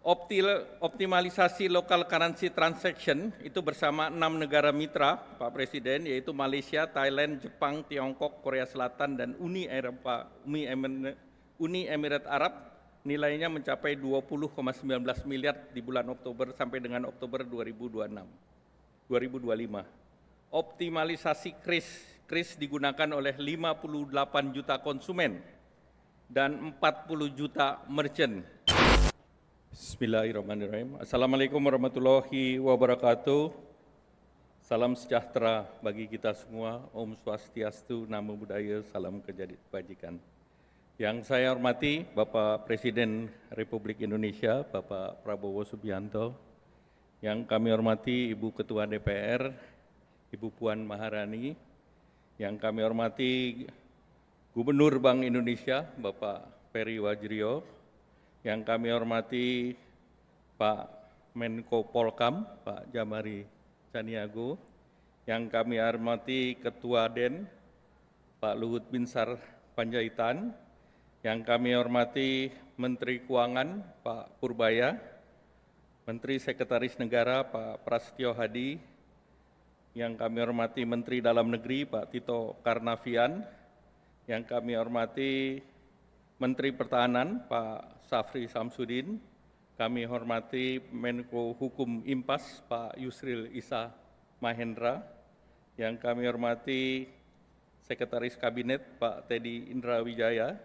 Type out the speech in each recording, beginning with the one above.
Optimalisasi local currency transaction itu bersama 6 negara mitra, Pak Presiden, yaitu Malaysia, Thailand, Jepang, Tiongkok, Korea Selatan, dan Uni Emirat Arab, nilainya mencapai 20,19 miliar di bulan Oktober sampai dengan Oktober 2025. Optimalisasi KRIS digunakan oleh 58 juta konsumen dan 40 juta merchant. Bismillahirrahmanirrahim. Assalamualaikum warahmatullahi wabarakatuh. Salam sejahtera bagi kita semua. Om Swastiastu, Namo Buddhaya, salam kebajikan. Yang saya hormati Bapak Presiden Republik Indonesia, Bapak Prabowo Subianto. Yang kami hormati Ibu Ketua DPR, Ibu Puan Maharani. Yang kami hormati Gubernur Bank Indonesia, Bapak Peri Wajrio. Yang kami hormati Pak Menko Polkam, Pak Jamari Caniago. Yang kami hormati Ketua DEN, Pak Luhut Binsar Panjaitan. Yang kami hormati Menteri Keuangan, Pak Purbaya. Menteri Sekretaris Negara, Pak Prasetyo Hadi. Yang kami hormati Menteri Dalam Negeri, Pak Tito Karnavian. Yang kami hormati Menteri Pertahanan, Pak Safri Samsudin. Kami hormati Menko Hukum Impas, Pak Yusril Issa Mahendra. Yang kami hormati Sekretaris Kabinet, Pak Teddy Indra Wijaya.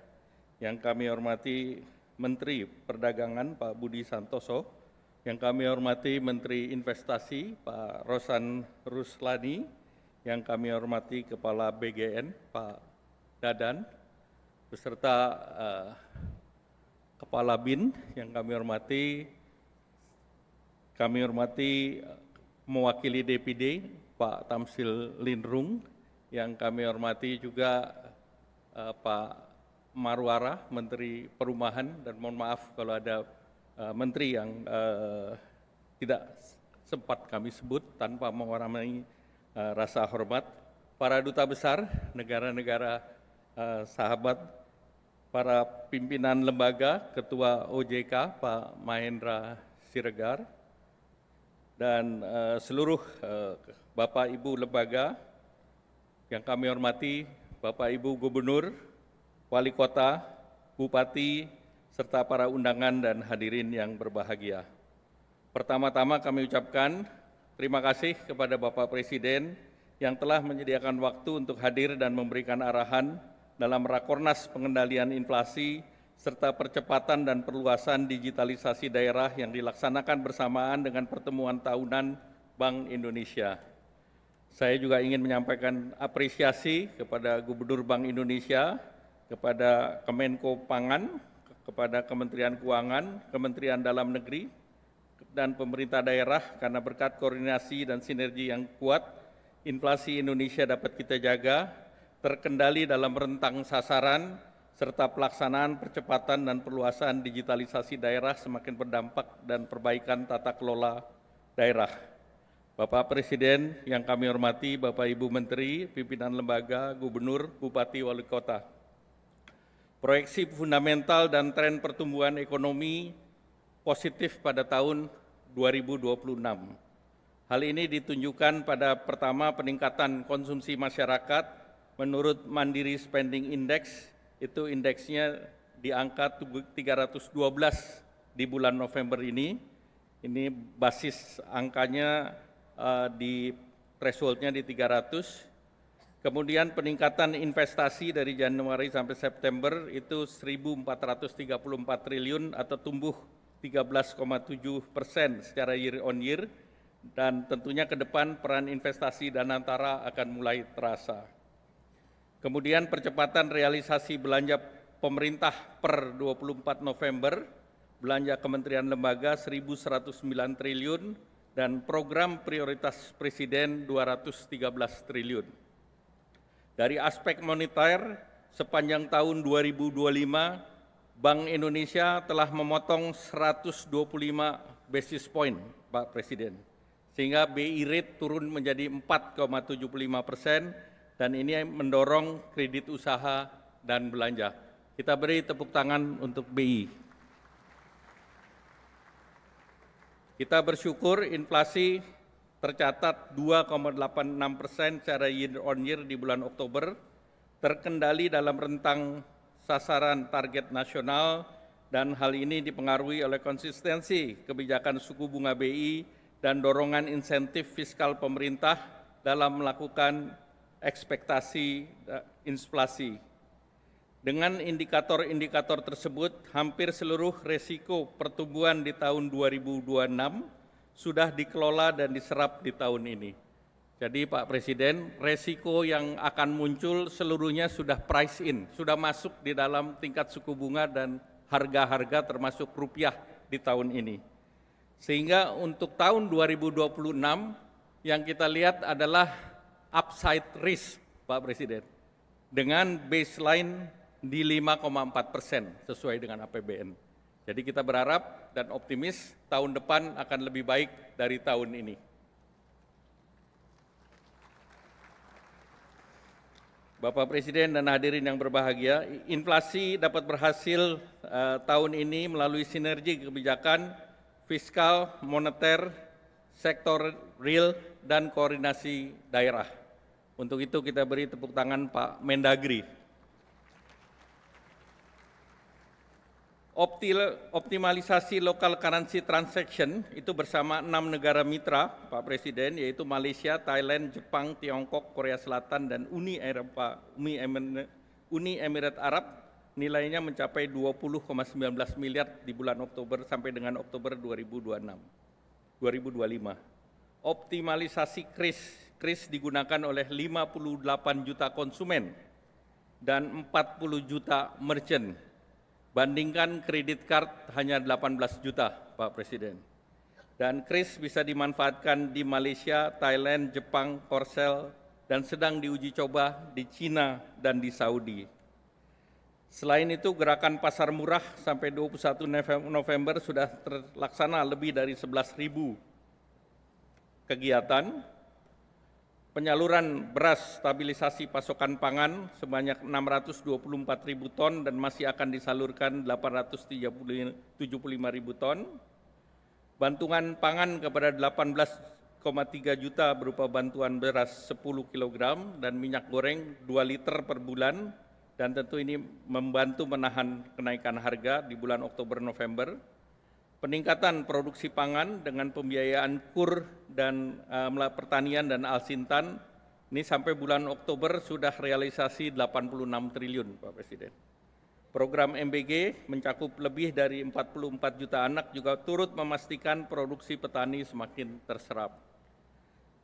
Yang kami hormati Menteri Perdagangan, Pak Budi Santoso. Yang kami hormati Menteri Investasi, Pak Rosan Ruslani. Yang kami hormati Kepala BGN, Pak Dadan, beserta Kepala BIN yang kami hormati mewakili DPD Pak Tamsil Lindrung, yang kami hormati juga Pak Marwara, Menteri Perumahan, dan mohon maaf kalau ada menteri yang tidak sempat kami sebut tanpa mengurangi rasa hormat, para duta besar negara-negara sahabat, para pimpinan lembaga, Ketua OJK, Pak Mahendra Siregar, dan seluruh Bapak Ibu lembaga yang kami hormati, Bapak Ibu Gubernur, Wali Kota, Bupati, serta para undangan dan hadirin yang berbahagia. Pertama-tama kami ucapkan terima kasih kepada Bapak Presiden yang telah menyediakan waktu untuk hadir dan memberikan arahan dalam Rakornas Pengendalian Inflasi serta percepatan dan perluasan digitalisasi daerah yang dilaksanakan bersamaan dengan pertemuan tahunan Bank Indonesia. Saya juga ingin menyampaikan apresiasi kepada Gubernur Bank Indonesia, kepada Kemenko Pangan, kepada Kementerian Keuangan, Kementerian Dalam Negeri, dan pemerintah daerah karena berkat koordinasi dan sinergi yang kuat, inflasi Indonesia dapat kita jaga, terkendali dalam rentang sasaran, serta pelaksanaan percepatan dan perluasan digitalisasi daerah semakin berdampak dan perbaikan tata kelola daerah. Bapak Presiden yang kami hormati, Bapak Ibu Menteri, pimpinan lembaga, Gubernur, Bupati, Wali Kota. Proyeksi fundamental dan tren pertumbuhan ekonomi positif pada tahun 2026. Hal ini ditunjukkan pada pertama peningkatan konsumsi masyarakat. Menurut Mandiri Spending Index, itu indeksnya di angka 312 di bulan November ini. Ini basis angkanya di thresholdnya di 300. Kemudian peningkatan investasi dari Januari sampai September itu 1.434 triliun atau tumbuh 13,7% secara year on year. Dan tentunya ke depan peran investasi Danantara akan mulai terasa. Kemudian percepatan realisasi belanja pemerintah per 24 November, belanja kementerian lembaga 1.109 triliun, dan program prioritas Presiden 213 triliun. Dari aspek moneter, sepanjang tahun 2025, Bank Indonesia telah memotong 125 basis point, Pak Presiden, sehingga BI rate turun menjadi 4,75%, dan ini mendorong kredit usaha dan belanja. kita beri tepuk tangan untuk BI. Kita bersyukur inflasi tercatat 2,86% secara year on year di bulan Oktober, terkendali dalam rentang sasaran target nasional, dan hal ini dipengaruhi oleh konsistensi kebijakan suku bunga BI dan dorongan insentif fiskal pemerintah dalam melakukan ekspektasi inflasi. Dengan indikator-indikator tersebut, hampir seluruh resiko pertumbuhan di tahun 2026 sudah dikelola dan diserap di tahun ini. Jadi Pak Presiden, resiko yang akan muncul seluruhnya sudah price in, sudah masuk di dalam tingkat suku bunga dan harga-harga termasuk rupiah di tahun ini. Sehingga untuk tahun 2026 yang kita lihat adalah upside risk, Pak Presiden, dengan baseline di 5,4% sesuai dengan APBN. Jadi kita berharap dan optimis tahun depan akan lebih baik dari tahun ini. Bapak Presiden dan hadirin yang berbahagia, inflasi dapat berhasil tahun ini melalui sinergi kebijakan fiskal, moneter, sektor real, dan koordinasi daerah. Untuk itu kita beri tepuk tangan Pak Mendagri. Optimalisasi local currency transaction itu bersama 6 negara mitra, Pak Presiden, yaitu Malaysia, Thailand, Jepang, Tiongkok, Korea Selatan, dan Uni Emirat Arab, nilainya mencapai 20,19 miliar di bulan Oktober sampai dengan Oktober 2025. Optimalisasi KRIS digunakan oleh 58 juta konsumen dan 40 juta merchant. Bandingkan kredit card hanya 18 juta, Pak Presiden. Dan KRIS bisa dimanfaatkan di Malaysia, Thailand, Jepang, Korsel, dan sedang diuji coba di Cina dan di Saudi. Selain itu, gerakan pasar murah sampai 21 November sudah terlaksana lebih dari 11.000 kegiatan. Penyaluran beras stabilisasi pasokan pangan sebanyak 624.000 ton dan masih akan disalurkan 875.000 ton. Bantuan pangan kepada 18,3 juta berupa bantuan beras 10 kg dan minyak goreng 2 liter per bulan, dan tentu ini membantu menahan kenaikan harga di bulan Oktober-November. Peningkatan produksi pangan dengan pembiayaan KUR dan pertanian dan Alsintan, ini sampai bulan Oktober sudah realisasi 86 triliun, Pak Presiden. Program MBG mencakup lebih dari 44 juta anak juga turut memastikan produksi petani semakin terserap.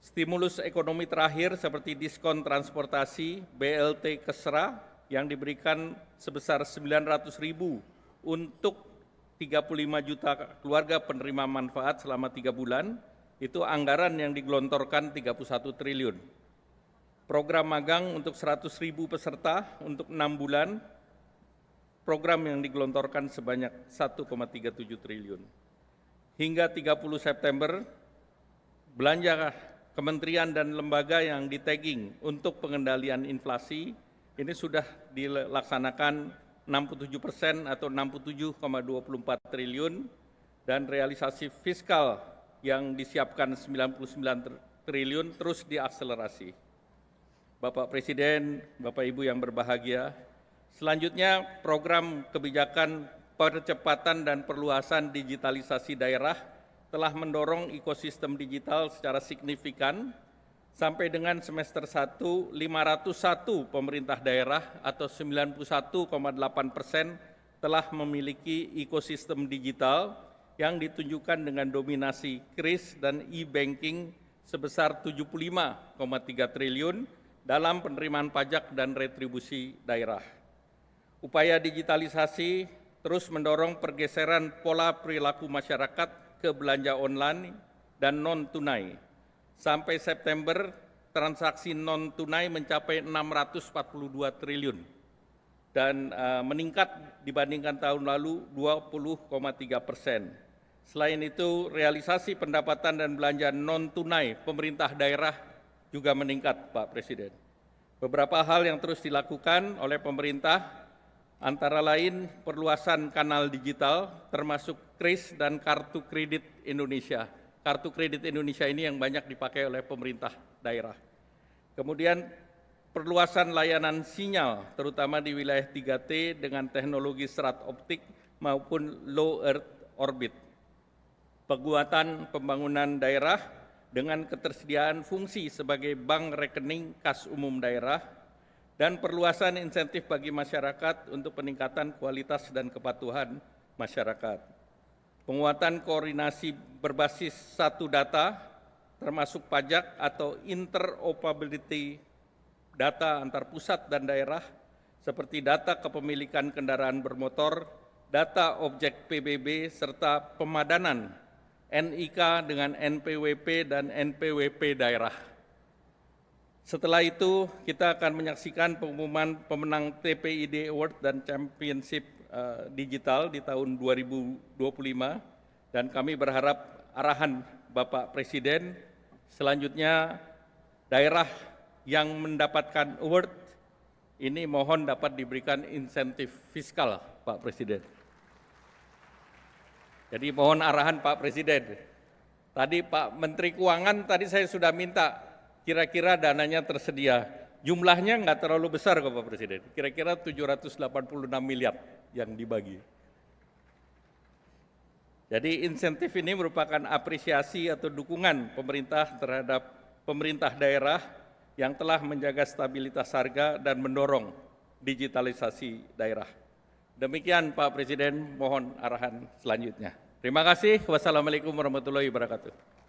Stimulus ekonomi terakhir seperti diskon transportasi, BLT Kesra yang diberikan sebesar 900.000 untuk 35 juta keluarga penerima manfaat selama 3 bulan, itu anggaran yang digelontorkan 31 triliun. Program magang untuk 100.000 peserta untuk 6 bulan, program yang digelontorkan sebanyak 1,37 triliun. Hingga 30 September, belanja kementerian dan lembaga yang di-tagging untuk pengendalian inflasi ini sudah dilaksanakan 67% atau 67,24 triliun, dan realisasi fiskal yang disiapkan 99 triliun terus diakselerasi. Bapak Presiden, Bapak Ibu yang berbahagia, selanjutnya program kebijakan percepatan dan perluasan digitalisasi daerah telah mendorong ekosistem digital secara signifikan. Sampai dengan semester 1, 501 pemerintah daerah atau 91,8% telah memiliki ekosistem digital yang ditunjukkan dengan dominasi KRIS dan e-banking sebesar 75,3 triliun dalam penerimaan pajak dan retribusi daerah. Upaya digitalisasi terus mendorong pergeseran pola perilaku masyarakat ke belanja online dan non-tunai. Sampai September, transaksi non-tunai mencapai 642 triliun dan meningkat dibandingkan tahun lalu 20,3%. Selain itu, realisasi pendapatan dan belanja non-tunai pemerintah daerah juga meningkat, Pak Presiden. Beberapa hal yang terus dilakukan oleh pemerintah antara lain perluasan kanal digital termasuk KRIS dan Kartu Kredit Indonesia. Kartu Kredit Indonesia ini yang banyak dipakai oleh pemerintah daerah. Kemudian perluasan layanan sinyal terutama di wilayah 3T dengan teknologi serat optik maupun low earth orbit. Penguatan pembangunan daerah dengan ketersediaan fungsi sebagai bank rekening kas umum daerah dan perluasan insentif bagi masyarakat untuk peningkatan kualitas dan kepatuhan masyarakat. Penguatan koordinasi berbasis satu data, termasuk pajak atau interoperability data antar pusat dan daerah, seperti data kepemilikan kendaraan bermotor, data objek PBB, serta pemadanan NIK dengan NPWP dan NPWP daerah. Setelah itu, kita akan menyaksikan pengumuman pemenang TPID Award dan Championship Digital di tahun 2025, dan kami berharap arahan Bapak Presiden selanjutnya daerah yang mendapatkan award ini mohon dapat diberikan insentif fiskal, Pak Presiden. Jadi mohon arahan Pak Presiden. Tadi Pak Menteri Keuangan tadi saya sudah minta kira-kira dananya tersedia. Jumlahnya nggak terlalu besar kok Pak Presiden, kira-kira 786 miliar yang dibagi. Jadi insentif ini merupakan apresiasi atau dukungan pemerintah terhadap pemerintah daerah yang telah menjaga stabilitas harga dan mendorong digitalisasi daerah. Demikian Pak Presiden, mohon arahan selanjutnya. Terima kasih. Wassalamualaikum warahmatullahi wabarakatuh.